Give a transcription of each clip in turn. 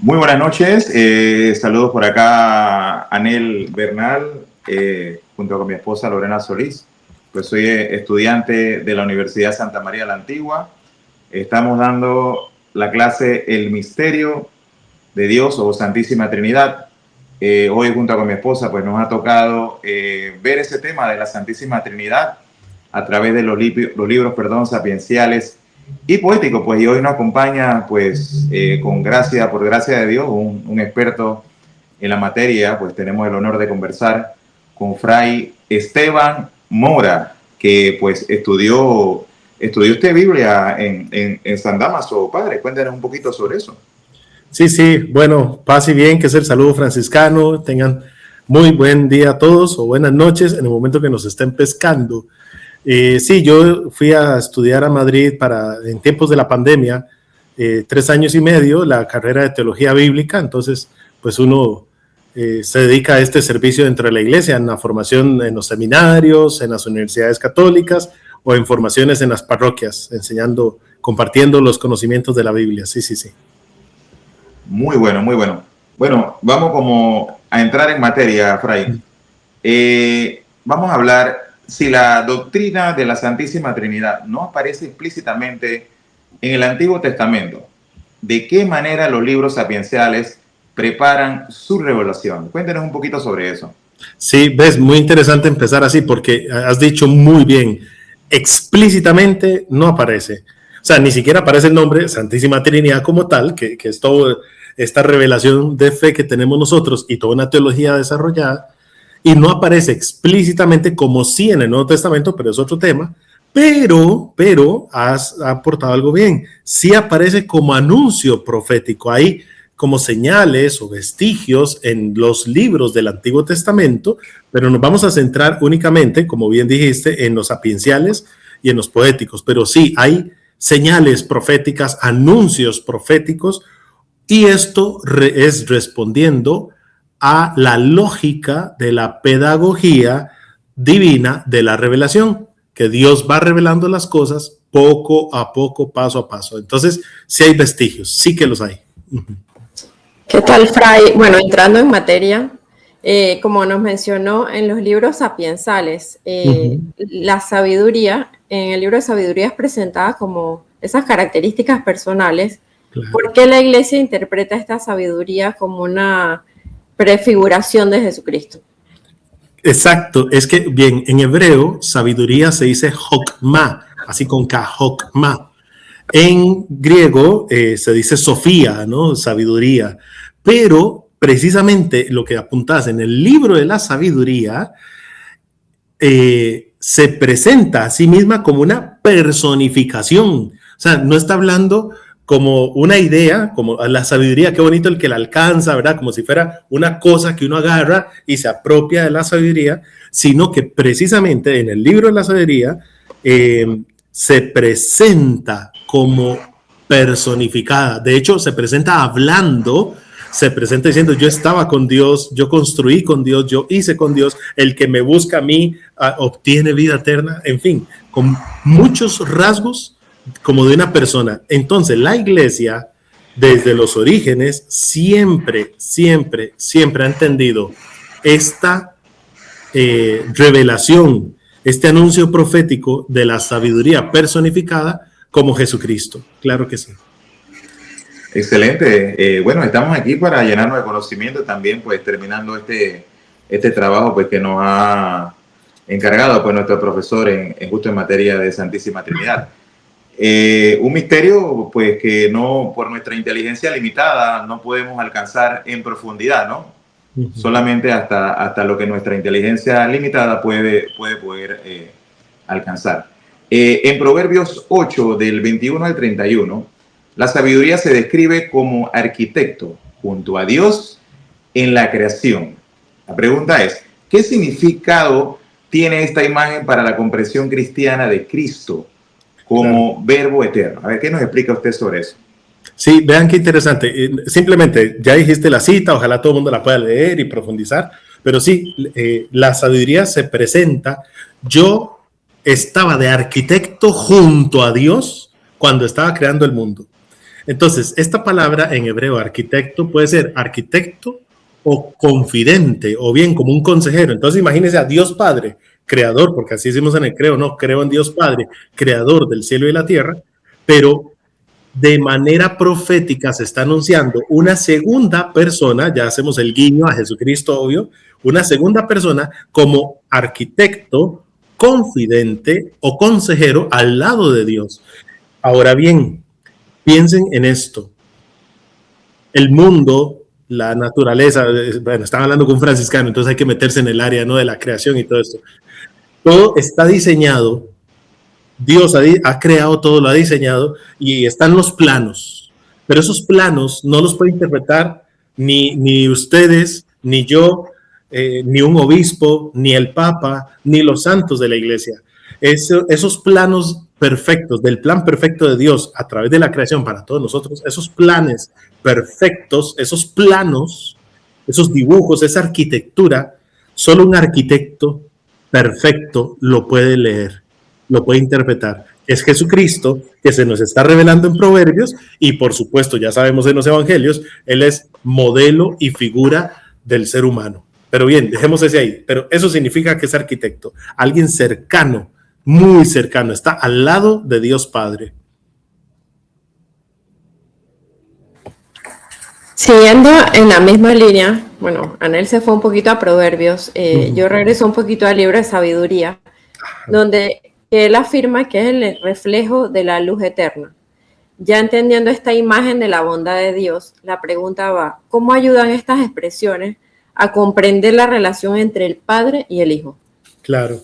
Muy buenas noches, saludos por acá a Anel Bernal, junto con mi esposa Lorena Solís. Pues soy estudiante de la Universidad Santa María la Antigua. Estamos dando la clase El Misterio de Dios o Santísima Trinidad. Hoy junto con mi esposa pues nos ha tocado ver ese tema de la Santísima Trinidad a través de los libros sapienciales y poético, pues, y hoy nos acompaña, pues, por gracia de Dios, un experto en la materia. Pues tenemos el honor de conversar con Fray Esteban Mora, que pues estudió usted Biblia en San Damaso. Padre, cuéntanos un poquito sobre eso. Sí, bueno, paz y bien, que es el saludo franciscano. Tengan muy buen día a todos o buenas noches en el momento que nos estén pescando. Sí, yo fui a estudiar a Madrid en tiempos de la pandemia, 3 años y medio, la carrera de teología bíblica. Entonces, pues uno se dedica a este servicio dentro de la iglesia, en la formación en los seminarios, en las universidades católicas o en formaciones en las parroquias, compartiendo los conocimientos de la Biblia. Sí. Muy bueno, muy bueno. Bueno, vamos como a entrar en materia, Fray. Vamos a hablar si la doctrina de la Santísima Trinidad no aparece explícitamente en el Antiguo Testamento. ¿De qué manera los libros sapienciales preparan su revelación? Cuéntenos un poquito sobre eso. Sí, ves, muy interesante empezar así porque has dicho muy bien, explícitamente no aparece. O sea, ni siquiera aparece el nombre Santísima Trinidad como tal, que es toda esta revelación de fe que tenemos nosotros y toda una teología desarrollada, y no aparece explícitamente como sí en el Nuevo Testamento, pero es otro tema. Pero has aportado algo bien. Sí aparece como anuncio profético. Hay como señales o vestigios en los libros del Antiguo Testamento, pero nos vamos a centrar únicamente, como bien dijiste, en los sapienciales y en los poéticos. Pero sí, hay señales proféticas, anuncios proféticos, y esto es respondiendo a la lógica de la pedagogía divina de la revelación, que Dios va revelando las cosas poco a poco, paso a paso. Entonces, sí hay vestigios, sí que los hay. ¿Qué tal, Fray? Bueno, entrando en materia, como nos mencionó en los libros sapiensales, la sabiduría, en el libro de sabiduría es presentada como esas características personales. Claro. ¿Por qué la Iglesia interpreta esta sabiduría como una prefiguración de Jesucristo? Exacto, es que bien, en hebreo sabiduría se dice hokmah, así con K, hokmah. En griego se dice sofía, ¿no? Sabiduría. Pero precisamente lo que apuntas en el libro de la sabiduría se presenta a sí misma como una personificación. O sea, no está hablando como una idea, como la sabiduría, qué bonito el que la alcanza, ¿verdad? Como si fuera una cosa que uno agarra y se apropia de la sabiduría, sino que precisamente en el libro de la sabiduría se presenta como personificada. De hecho, se presenta hablando, se presenta diciendo: yo estaba con Dios, yo construí con Dios, yo hice con Dios, el que me busca a mí obtiene vida eterna. En fin, con muchos rasgos como de una persona. Entonces, la Iglesia, desde los orígenes, siempre ha entendido esta revelación, este anuncio profético de la sabiduría personificada como Jesucristo. Claro que sí. Excelente. Bueno, estamos aquí para llenarnos de conocimiento también, pues terminando este trabajo pues que nos ha encargado pues nuestro profesor justo en materia de Santísima Trinidad. Un misterio pues que no, por nuestra inteligencia limitada, no podemos alcanzar en profundidad, ¿no? Uh-huh. Solamente hasta lo que nuestra inteligencia limitada puede poder alcanzar. En Proverbios 8, del 21 al 31, la sabiduría se describe como arquitecto junto a Dios en la creación. La pregunta es, ¿qué significado tiene esta imagen para la comprensión cristiana de Cristo como verbo eterno? A ver, ¿qué nos explica usted sobre eso? Sí, vean qué interesante. Simplemente, ya dijiste la cita, ojalá todo el mundo la pueda leer y profundizar, pero sí, la sabiduría se presenta. Yo estaba de arquitecto junto a Dios cuando estaba creando el mundo. Entonces, esta palabra en hebreo, arquitecto, puede ser arquitecto o confidente, o bien como un consejero. Entonces, imagínense a Dios Padre, creador, porque así decimos en el creo, no, creo en Dios Padre, creador del cielo y la tierra, pero de manera profética se está anunciando una segunda persona, ya hacemos el guiño a Jesucristo, obvio, una segunda persona como arquitecto, confidente o consejero al lado de Dios. Ahora bien, piensen en esto. El mundo, la naturaleza, bueno, estaba hablando con un franciscano, entonces hay que meterse en el área, ¿no?, de la creación y todo esto. Todo está diseñado, Dios ha creado todo, lo ha diseñado y están los planos, pero esos planos no los puede interpretar ni ustedes, ni yo, ni un obispo, ni el papa, ni los santos de la iglesia. Esos planos perfectos, del plan perfecto de Dios a través de la creación para todos nosotros, esos planes perfectos, esos planos, esos dibujos, esa arquitectura, solo un arquitecto perfecto lo puede leer, lo puede interpretar. Es Jesucristo, que se nos está revelando en Proverbios, y por supuesto, ya sabemos en los evangelios, Él es modelo y figura del ser humano. Pero bien, dejemos ese ahí. Pero eso significa que es arquitecto, alguien cercano, muy cercano, está al lado de Dios Padre. Siguiendo en la misma línea, bueno, Anel se fue un poquito a Proverbios, yo regreso un poquito al libro de Sabiduría, donde él afirma que es el reflejo de la luz eterna. Ya entendiendo esta imagen de la bondad de Dios, la pregunta va, ¿cómo ayudan estas expresiones a comprender la relación entre el Padre y el Hijo? Claro,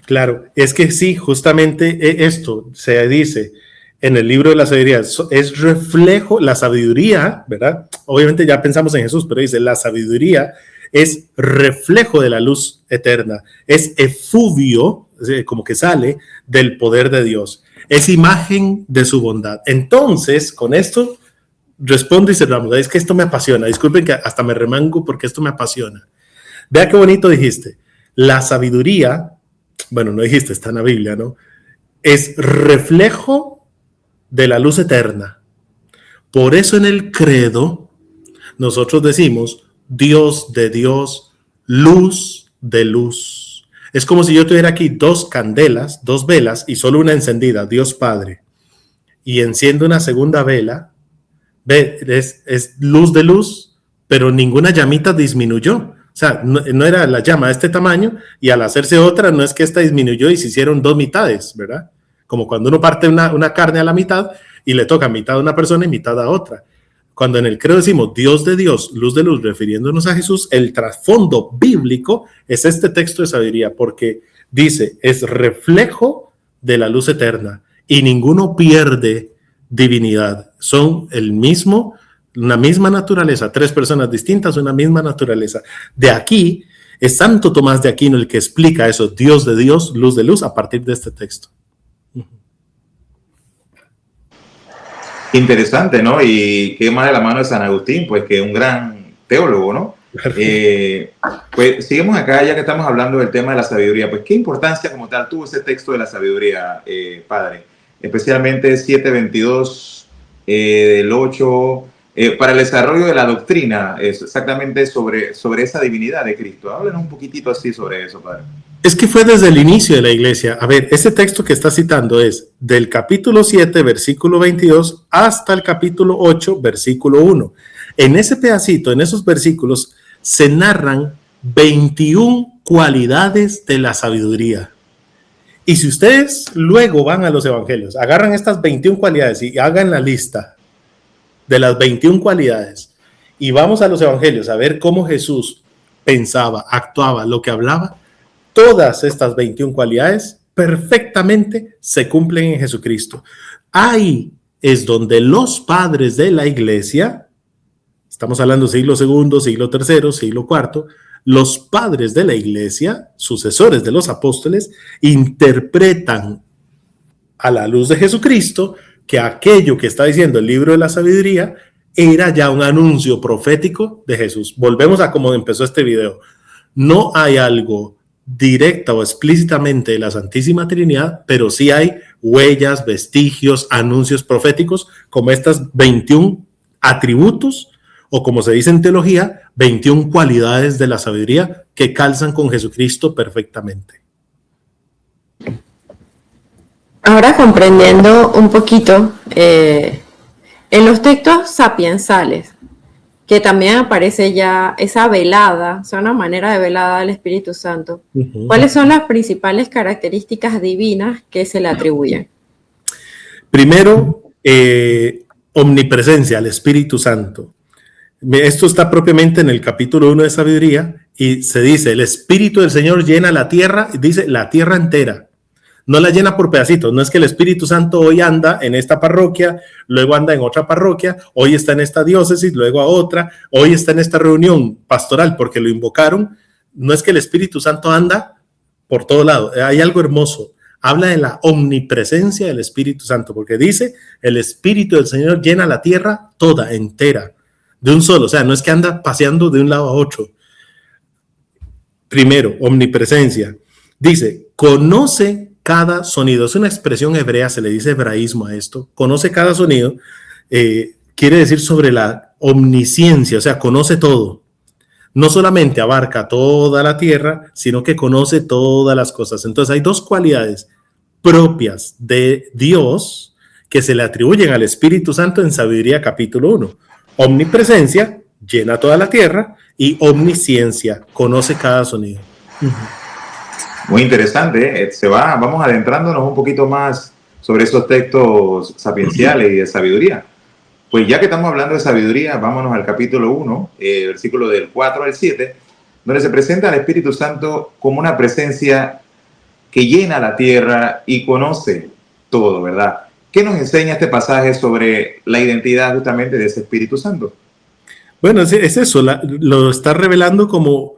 claro, es que sí, justamente esto se dice en el libro de la sabiduría, es reflejo, la sabiduría, ¿verdad? Obviamente ya pensamos en Jesús, pero dice, la sabiduría es reflejo de la luz eterna, es efluvio, como que sale del poder de Dios, es imagen de su bondad. Entonces, con esto respondo y cerramos. Es que esto me apasiona, disculpen que hasta me remango porque esto me apasiona. Vea qué bonito dijiste, la sabiduría, bueno, no dijiste, está en la Biblia, ¿no? Es reflejo de la luz eterna. Por eso en el credo nosotros decimos Dios de Dios, luz de luz. Es como si yo tuviera aquí dos candelas, dos velas y solo una encendida, Dios Padre, y enciendo una segunda vela, ve, es luz de luz, pero ninguna llamita disminuyó. O sea, no era la llama de este tamaño y al hacerse otra no es que esta disminuyó y se hicieron dos mitades, ¿verdad? Como cuando uno parte una carne a la mitad y le toca mitad a una persona y mitad a otra. Cuando en el credo decimos Dios de Dios, luz de luz, refiriéndonos a Jesús, el trasfondo bíblico es este texto de sabiduría, porque dice, es reflejo de la luz eterna y ninguno pierde divinidad. Son una misma naturaleza, tres personas distintas, una misma naturaleza. De aquí es Santo Tomás de Aquino el que explica eso, Dios de Dios, luz de luz, a partir de este texto. Interesante, ¿no? Y qué más de la mano de San Agustín, pues que es un gran teólogo, ¿no? Pues seguimos acá, ya que estamos hablando del tema de la sabiduría, pues qué importancia como tal tuvo ese texto de la sabiduría, padre, especialmente 7:22 del 8, para el desarrollo de la doctrina, exactamente sobre esa divinidad de Cristo. Háblenos un poquitito así sobre eso, padre. Es que fue desde el inicio de la iglesia. A ver, ese texto que está citando es del capítulo 7, versículo 22, hasta el capítulo 8, versículo 1. En ese pedacito, en esos versículos, se narran 21 cualidades de la sabiduría. Y si ustedes luego van a los evangelios, agarran estas 21 cualidades y hagan la lista de las 21 cualidades y vamos a los evangelios a ver cómo Jesús pensaba, actuaba, lo que hablaba, todas estas 21 cualidades perfectamente se cumplen en Jesucristo. Ahí es donde los padres de la iglesia, estamos hablando siglo II, siglo III, siglo IV, los padres de la iglesia, sucesores de los apóstoles, interpretan a la luz de Jesucristo que aquello que está diciendo el libro de la sabiduría era ya un anuncio profético de Jesús. Volvemos a cómo empezó este video. No hay algo directa o explícitamente de la Santísima Trinidad, pero sí hay huellas, vestigios, anuncios proféticos, como estas 21 atributos, o como se dice en teología, 21 cualidades de la sabiduría que calzan con Jesucristo perfectamente. Ahora comprendiendo un poquito, en los textos sapiensales, que también aparece ya esa velada, o sea, una manera de velada al Espíritu Santo, ¿cuáles son las principales características divinas que se le atribuyen? Primero, omnipresencia al Espíritu Santo. Esto está propiamente en el capítulo 1 de Sabiduría y se dice, el Espíritu del Señor llena la tierra, dice la tierra entera. No la llena por pedacitos, no es que el Espíritu Santo hoy anda en esta parroquia, luego anda en otra parroquia, hoy está en esta diócesis, luego a otra, hoy está en esta reunión pastoral porque lo invocaron. No es que el Espíritu Santo anda por todo lado, hay algo hermoso. Habla de la omnipresencia del Espíritu Santo, porque dice, el Espíritu del Señor llena la tierra toda, entera, de un solo, o sea, no es que anda paseando de un lado a otro. Primero, omnipresencia. Dice, conoce cada sonido. Es una expresión hebrea, se le dice hebraísmo a esto. Conoce cada sonido, quiere decir sobre la omnisciencia, o sea, conoce todo. No solamente abarca toda la tierra, sino que conoce todas las cosas. Entonces hay dos cualidades propias de Dios que se le atribuyen al Espíritu Santo en Sabiduría capítulo 1. Omnipresencia, llena toda la tierra, y omnisciencia, conoce cada sonido. Muy interesante, ¿eh? Vamos adentrándonos un poquito más sobre esos textos sapienciales y de sabiduría. Pues ya que estamos hablando de sabiduría, vámonos al capítulo 1, versículo del 4 al 7, donde se presenta al Espíritu Santo como una presencia que llena la tierra y conoce todo, ¿verdad? ¿Qué nos enseña este pasaje sobre la identidad justamente de ese Espíritu Santo? Bueno, es eso, lo está revelando como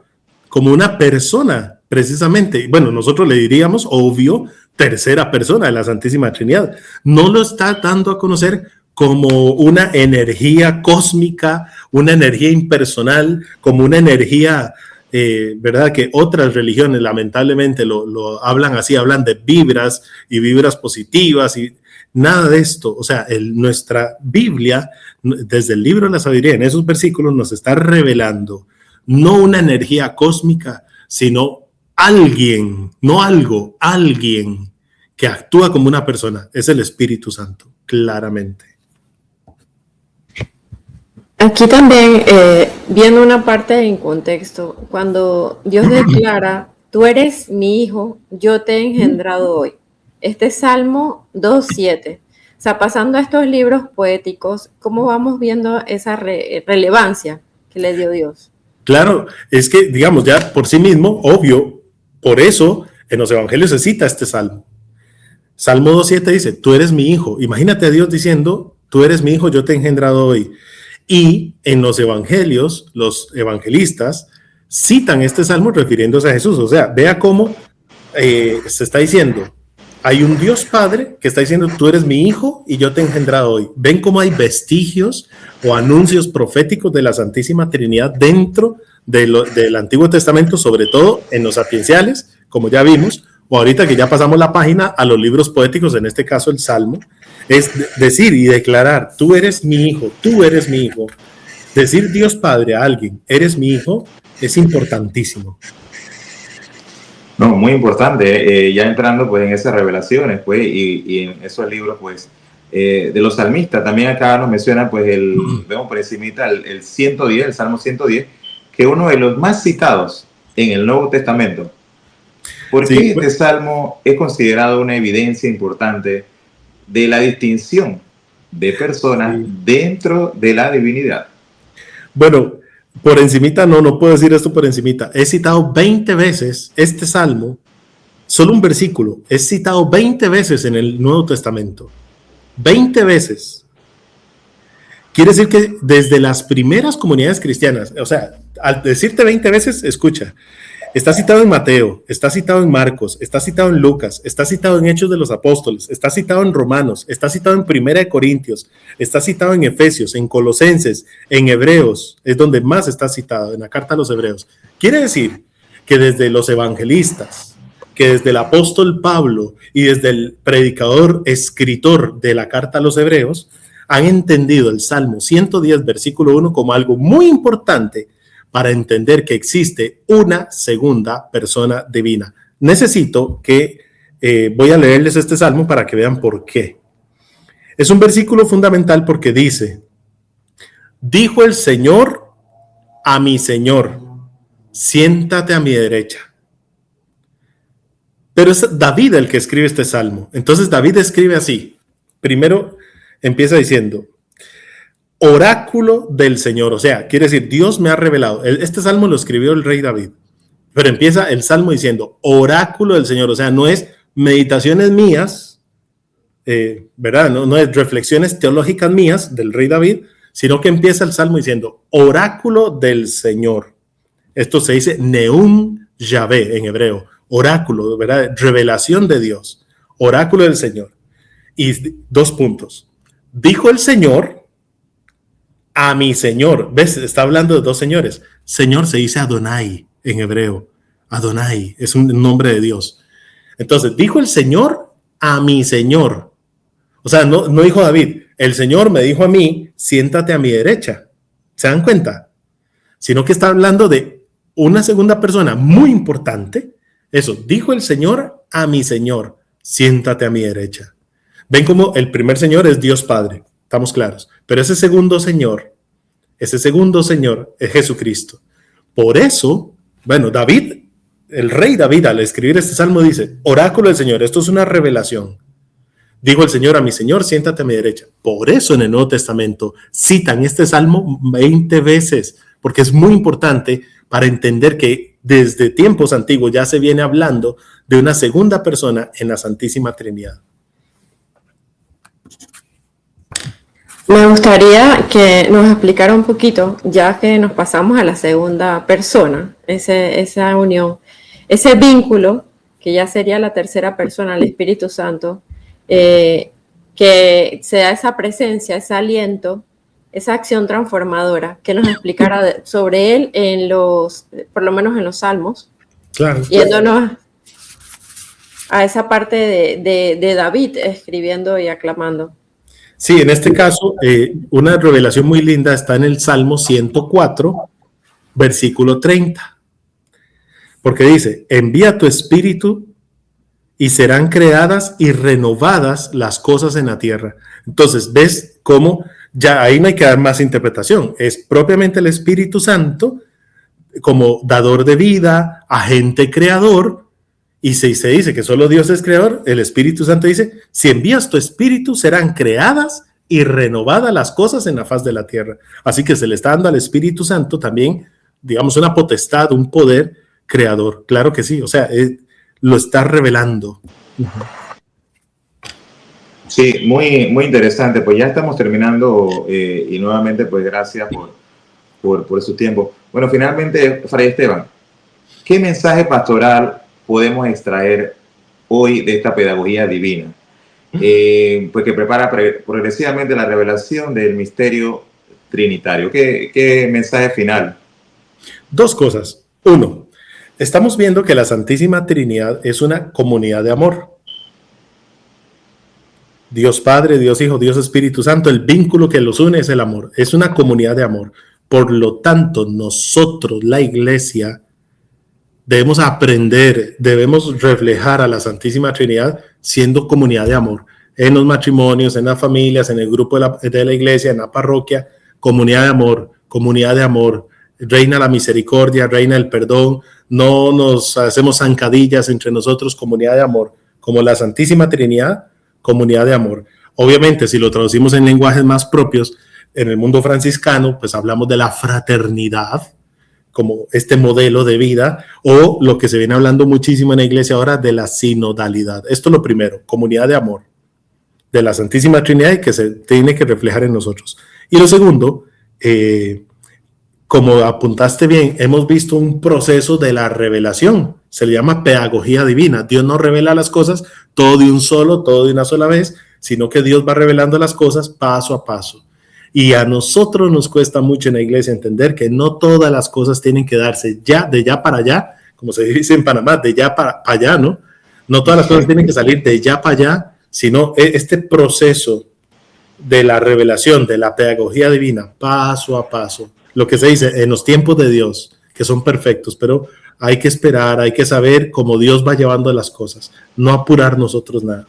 una persona, precisamente. Bueno, nosotros le diríamos, obvio, tercera persona de la Santísima Trinidad. No lo está dando a conocer como una energía cósmica, una energía impersonal, como una energía, ¿verdad? Que otras religiones lamentablemente lo hablan así, hablan de vibras y vibras positivas y nada de esto. O sea, nuestra Biblia, desde el libro de la sabiduría, en esos versículos nos está revelando no una energía cósmica, sino alguien, no algo, alguien que actúa como una persona. Es el Espíritu Santo, claramente. Aquí también, viendo una parte en contexto, cuando Dios declara, tú eres mi hijo, yo te he engendrado hoy. Este Salmo 2.7. O sea, pasando a estos libros poéticos, ¿cómo vamos viendo esa relevancia que le dio Dios? Claro, es que, digamos, ya por sí mismo, obvio, por eso en los evangelios se cita este salmo. Salmo 2.7 dice, tú eres mi hijo. Imagínate a Dios diciendo, tú eres mi hijo, yo te he engendrado hoy. Y en los evangelios, los evangelistas citan este salmo refiriéndose a Jesús. O sea, vea cómo se está diciendo, hay un Dios Padre que está diciendo, tú eres mi hijo y yo te he engendrado hoy. Ven cómo hay vestigios o anuncios proféticos de la Santísima Trinidad dentro del Antiguo Testamento, sobre todo en los sapienciales, como ya vimos, o ahorita que ya pasamos la página a los libros poéticos, en este caso el Salmo, es decir y declarar, tú eres mi hijo, tú eres mi hijo. Decir Dios Padre a alguien, eres mi hijo, es importantísimo. No, muy importante, ya entrando pues en esas revelaciones pues y en esos libros pues de los salmistas. También acá nos menciona pues vemos por encimita el 110, el Salmo 110, que es uno de los más citados en el Nuevo Testamento. ¿Por qué este salmo es considerado una evidencia importante de la distinción de personas dentro de la divinidad? Bueno, por encimita no puedo decir esto por encimita. He citado 20 veces este salmo, solo un versículo, es citado 20 veces en el Nuevo Testamento. 20 veces. Quiere decir que desde las primeras comunidades cristianas, o sea, al decirte 20 veces, escucha, está citado en Mateo, está citado en Marcos, está citado en Lucas, está citado en Hechos de los Apóstoles, está citado en Romanos, está citado en Primera de Corintios, está citado en Efesios, en Colosenses, en Hebreos, es donde más está citado, en la carta a los Hebreos. Quiere decir que desde los evangelistas, que desde el apóstol Pablo y desde el predicador, escritor de la carta a los hebreos, han entendido el Salmo 110, versículo 1 como algo muy importante para entender que existe una segunda persona divina. Necesito que voy a leerles este salmo para que vean por qué. Es un versículo fundamental porque dice: dijo el Señor a mi Señor, siéntate a mi derecha. Pero es David el que escribe este salmo. Entonces David escribe así. Primero empieza diciendo: oráculo del Señor. O sea, quiere decir, Dios me ha revelado. Este salmo lo escribió el rey David. Pero empieza el salmo diciendo oráculo del Señor. O sea, no es meditaciones mías, ¿verdad? No es reflexiones teológicas mías del rey David, sino que empieza el salmo diciendo oráculo del Señor. Esto se dice Neum Yahvé en hebreo, oráculo, ¿verdad? Revelación de Dios, oráculo del Señor. Y 2 puntos. Dijo el Señor a mi Señor. ¿Ves? Está hablando de 2 señores. Señor se dice Adonai en hebreo. Adonai es un nombre de Dios. Entonces, dijo el Señor a mi Señor. O sea, no dijo David, el Señor me dijo a mí, siéntate a mi derecha. ¿Se dan cuenta? Sino que está hablando de una segunda persona muy importante. Eso, dijo el Señor a mi Señor, siéntate a mi derecha. Ven como el primer Señor es Dios Padre, estamos claros. Pero ese segundo Señor es Jesucristo. Por eso, bueno, David, el rey David, al escribir este salmo dice, oráculo del Señor, esto es una revelación. Dijo el Señor a mi Señor, siéntate a mi derecha. Por eso en el Nuevo Testamento citan este salmo 20 veces, porque es muy importante para entender que desde tiempos antiguos ya se viene hablando de una segunda persona en la Santísima Trinidad. Me gustaría que nos explicara un poquito, ya que nos pasamos a la segunda persona, esa unión, ese vínculo, que ya sería la tercera persona, el Espíritu Santo, que se da esa presencia, ese aliento, esa acción transformadora, que nos explicara sobre él por lo menos en los Salmos, claro. Yéndonos a esa parte de David escribiendo y aclamando. Sí, en este caso, una revelación muy linda está en el Salmo 104, versículo 30. Porque dice, envía tu espíritu y serán creadas y renovadas las cosas en la tierra. Entonces, ¿ves cómo? Ya ahí no hay que dar más interpretación. Es propiamente el Espíritu Santo como dador de vida, agente creador. Y se dice que solo Dios es creador, el Espíritu Santo dice, si envías tu espíritu serán creadas y renovadas las cosas en la faz de la tierra. Así que se le está dando al Espíritu Santo también, digamos, una potestad, un poder creador. Claro que sí, o sea, lo está revelando. Sí, muy, muy interesante. Pues ya estamos terminando y nuevamente pues gracias por su tiempo. Bueno, finalmente, Fray Esteban, ¿qué mensaje pastoral podemos extraer hoy de esta pedagogía divina? Pues que prepara progresivamente la revelación del misterio trinitario. ¿Qué mensaje final? 2 cosas. 1, estamos viendo que la Santísima Trinidad es una comunidad de amor. Dios Padre, Dios Hijo, Dios Espíritu Santo, el vínculo que los une es el amor. Es una comunidad de amor. Por lo tanto, nosotros, la Iglesia, debemos aprender, debemos reflejar a la Santísima Trinidad siendo comunidad de amor. En los matrimonios, en las familias, en el grupo de la iglesia, en la parroquia, comunidad de amor. Reina la misericordia, reina el perdón. No nos hacemos zancadillas entre nosotros, comunidad de amor. Como la Santísima Trinidad, comunidad de amor. Obviamente, si lo traducimos en lenguajes más propios, en el mundo franciscano, pues hablamos de la fraternidad, como este modelo de vida, o lo que se viene hablando muchísimo en la iglesia ahora, de la sinodalidad. Esto es lo primero, comunidad de amor de la Santísima Trinidad y que se tiene que reflejar en nosotros. Y lo segundo, como apuntaste bien, hemos visto un proceso de la revelación, se le llama pedagogía divina. Dios no revela las cosas todo de un solo, todo de una sola vez, sino que Dios va revelando las cosas paso a paso. Y a nosotros nos cuesta mucho en la iglesia entender que no todas las cosas tienen que darse ya, de ya para allá, como se dice en Panamá, de ya para allá, ¿no? No todas las cosas tienen que salir de ya para allá, sino este proceso de la revelación, de la pedagogía divina, paso a paso. Lo que se dice en los tiempos de Dios, que son perfectos, pero hay que esperar, hay que saber cómo Dios va llevando las cosas, no apurar nosotros nada.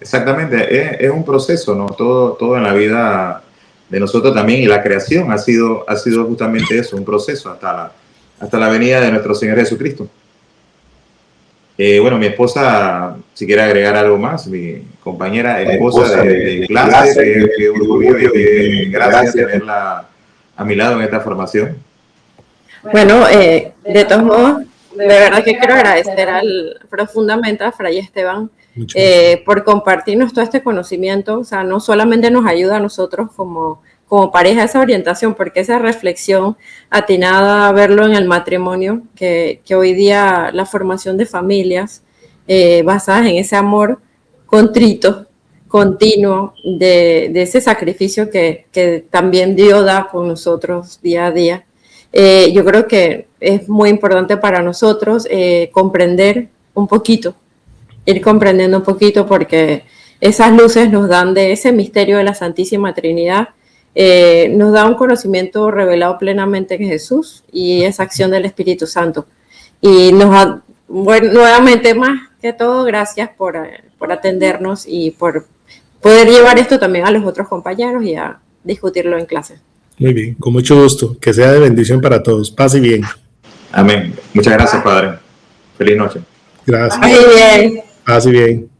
Exactamente, es un proceso, ¿no? Todo en la vida de nosotros también, y la creación ha sido justamente eso, un proceso hasta la venida de nuestro Señor Jesucristo. Bueno, mi esposa, si quiere agregar algo más, mi compañera esposa de clase, que orgullo y que gracias tenerla a mi lado en esta formación. Bueno, de todos modos, de verdad que quiero agradecer profundamente a Fray Esteban por compartirnos todo este conocimiento. O sea, no solamente nos ayuda a nosotros como pareja esa orientación, porque esa reflexión atinada a verlo en el matrimonio, que hoy día la formación de familias basadas en ese amor contrito, continuo, de ese sacrificio que también Dios da con nosotros día a día. Yo creo que es muy importante para nosotros comprender un poquito, ir comprendiendo un poquito, porque esas luces nos dan de ese misterio de la Santísima Trinidad, nos da un conocimiento revelado plenamente en Jesús y esa acción del Espíritu Santo. Y nuevamente, más que todo, gracias por atendernos y por poder llevar esto también a los otros compañeros y a discutirlo en clase. Muy bien, con mucho gusto. Que sea de bendición para todos. Paz y bien. Amén. Muchas gracias, Padre. Feliz noche. Gracias. Muy bien. Paz y bien.